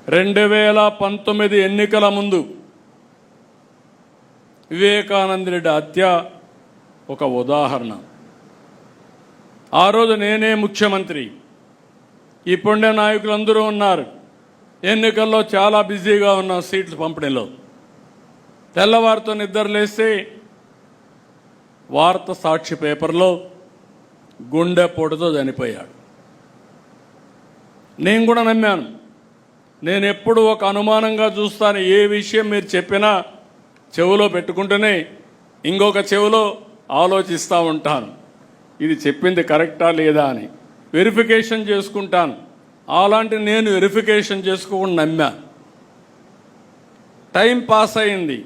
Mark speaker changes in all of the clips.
Speaker 1: 2019 ఎన్నికల ముందు వివేకానంద రెడ్డి హత్య ఒక ఉదాహరణ. ఆ రోజు నేనే ముఖ్యమంత్రి, ఇప్పుడే నాయకులందరూ ఉన్నారు. ఎన్నికల్లో చాలా బిజీగా ఉన్నాం సీట్ల పంపిణీలో. తెల్లవారితో నిద్రలేస్తే వార్త సాక్షి పేపర్లో గుండెపోటుతో చనిపోయాడు. నేను కూడా నమ్మాను. నేను ఎప్పుడు ఒక అనుమానంగా చూస్తాను. ఏ విషయం మీరు చెప్పినా చెవిలో పెట్టుకుంటూనే ఇంకొక చెవిలో ఆలోచిస్తూ ఉంటాను, ఇది చెప్పింది కరెక్టా లేదా అని వెరిఫికేషన్ చేసుకుంటాను. అలాంటి నేను వెరిఫికేషన్ చేసుకోకుండా నమ్మా. టైం పాస్ అయింది.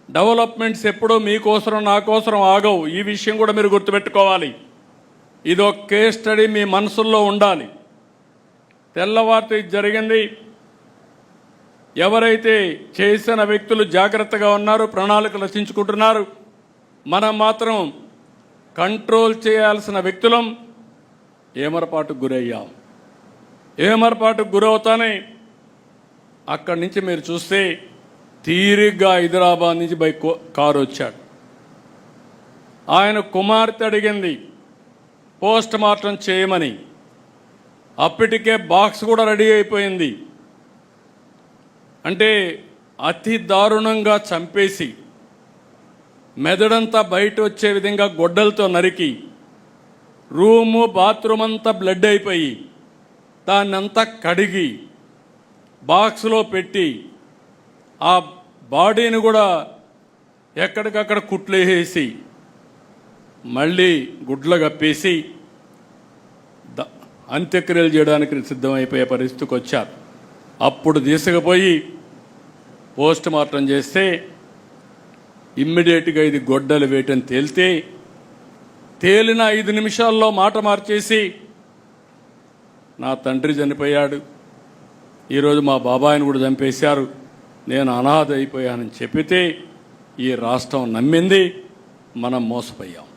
Speaker 1: డెవలప్మెంట్స్ ఎప్పుడూ మీకోసం నా కోసం ఆగవు. ఈ విషయం కూడా మీరు గుర్తుపెట్టుకోవాలి. ఇది ఒక కేస్ స్టడీ మీ మనసుల్లో ఉండాలి. తెల్లవారితో ఇది జరిగింది. ఎవరైతే చేసిన వ్యక్తులు జాగ్రత్తగా ఉన్నారు, ప్రణాళికలు రచించుకుంటున్నారు, మనం మాత్రం కంట్రోల్ చేయాల్సిన వ్యక్తులం ఏమరపాటుకు గురయ్యాం. ఏమరపాటుకు గురవుతానే అక్కడి నుంచి మీరు చూస్తే తీరిగ్గా హైదరాబాద్ నుంచి కారు వచ్చాడు. ఆయన కుమార్తె అడిగింది పోస్ట్ మార్టం చేయమని. అప్పటికే బాక్స్ కూడా రెడీ అయిపోయింది. అంటే అతి దారుణంగా చంపేసి మెదడంతా బయట వచ్చే విధంగా గొడ్డలతో నరికి రూము బాత్రూమ్ అంతా బ్లడ్ అయిపోయి దాన్నంతా కడిగి బాక్స్లో పెట్టి ఆ బాడీని కూడా ఎక్కడికక్కడ కుట్లేసి మళ్ళీ గుడ్లు కప్పేసి అంత్యక్రియలు చేయడానికి సిద్ధమైపోయే పరిస్థితికి వచ్చారు. అప్పుడు తీసుకుపోయి పోస్ట్ మార్టం చేస్తే ఇమ్మీడియట్గా ఇది గొడ్డలు వేయటని తేలిన 5 నిమిషాల్లో మాట మార్చేసి నా తండ్రి చనిపోయాడు, ఈరోజు మా బాబాయిని కూడా చంపేశారు, నేను అనాథ అయిపోయానని చెప్పితే ఈ రాష్ట్రం నమ్మింది. మనం మోసపోయాం.